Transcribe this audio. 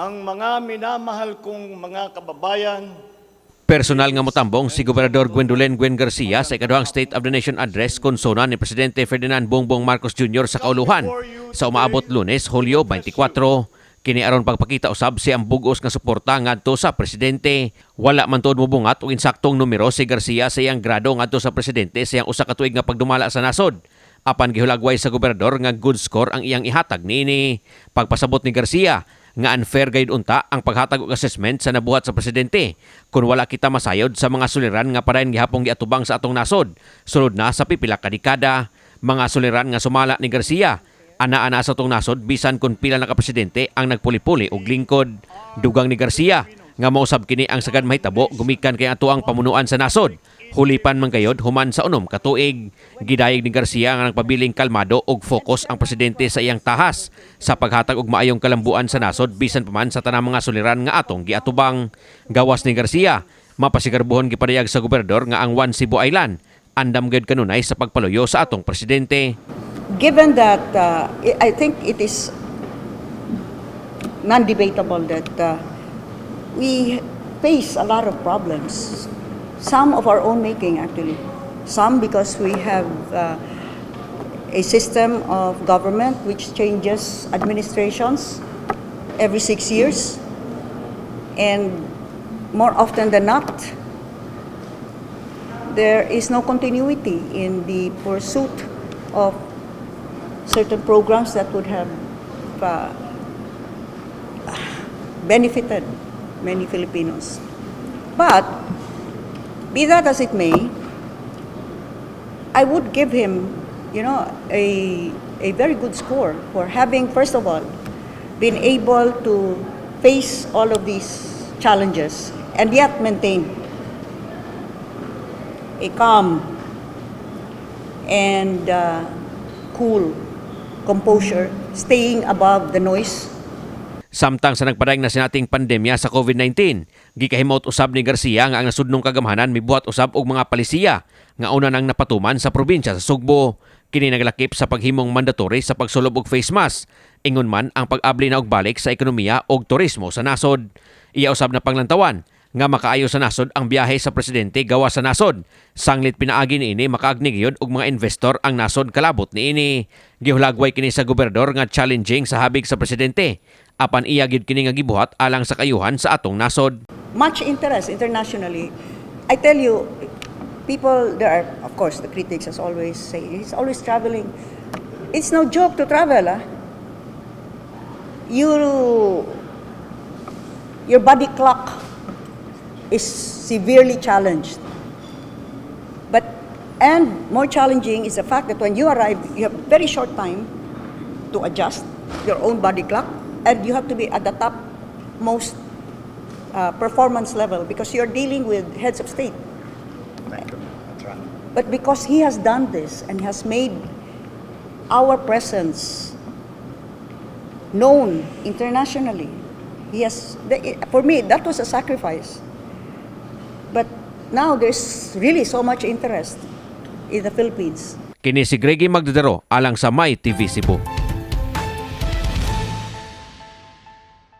ang mga minamahal kong mga kababayan. Personal nga motambong si Gobernador Gwendolyn Gwen Garcia sa ikaduhang State of the Nation address konsona ni Presidente Ferdinand Bongbong Marcos Jr. sa kauluhan sa umaabot Lunes, Hulyo 24. Kini aron pagpakita usab si ang bugos nga suporta ngadto sa presidente. Wala man tuod mobungat og insaktong numero si Garcia sa iyang grado ngadto sa presidente sa iyang usa ka tuig nga pagdumala sa nasod. Apan gihulagway sa gobernador nga good score ang iyang ihatag niini. Pagpasabot ni Garcia nga unfair gayud unta ang paghatag og assessment sa nabuhat sa presidente kung wala kita masayod sa mga suliran nga padayon gihapon giatubang sa atong nasod sulod na sa pipila ka dekada. Mga suliran nga sumala ni Garcia ana-ana sa atong nasod bisan kung pila na ka presidente ang nagpuli-puli og lingkod. Dugang ni Garcia nga mausab kini ang sagad mahitabo gumikan kay atuang pamunuan sa nasod. Hulipan man gayod human sa unom ka tuig. Gidayeg ni Garcia nga nagpabiling kalmado og focus ang presidente sa iyang tahas sa paghatag og maayong kalambuan sa nasod bisan pa man sa tanang mga suliran nga atong giatubang. Gawas ni Garcia, mapasigarbuhon gipadayag sa gobernador nga ang One Cebu Island andam gayud kanunay sa pagpaluyo sa atong presidente. Given that I think it is non-debatable that we face a lot of problems. Some of our own making, actually. Some because we have a system of government which changes administrations every 6 years. And more often than not, there is no continuity in the pursuit of certain programs that would have benefited many Filipinos. But be that as it may, I would give him, a very good score for having, first of all, been able to face all of these challenges and yet maintain a calm and cool composure, staying above the noise. Samtang sa nagpadayon na sinating pandemya sa COVID-19, gikahimot usab ni Garcia nga ang nasudnong kagamhanan mibuhat usab og mga palisiya nga una nang napatuman sa probinsya sa Sugbo. Kini naglakip sa paghimong mandatory sa pagsulob og face mask, ingon man ang pag-abli na og balik sa ekonomiya og turismo sa nasod. Iya usab na panglantawan nga makaayo sa nasod ang biyahe sa presidente gawa sa nasod. Sanglit pinaagi niini makaagnig yun og mga investor ang nasod kalabot niini. Gihulagway kini sa gobernador nga challenging sa habig sa presidente. Apan iya gyud kini nga gibuhat alang sa kayuhan sa atong nasod. Much interest internationally. I tell you, people, there are, of course, the critics as always say, he's always traveling. It's no joke to travel, ah. Your body clock is severely challenged. And more challenging is the fact that when you arrive, you have very short time to adjust your own body clock, and you have to be at the top most performance level because you're dealing with heads of state. Right. That's right. But because he has done this and has made our presence known internationally, for me, that was a sacrifice. But now there's really so much interest in the Philippines. Kini si Greggy Magdadaro alang sa My TV Cebu.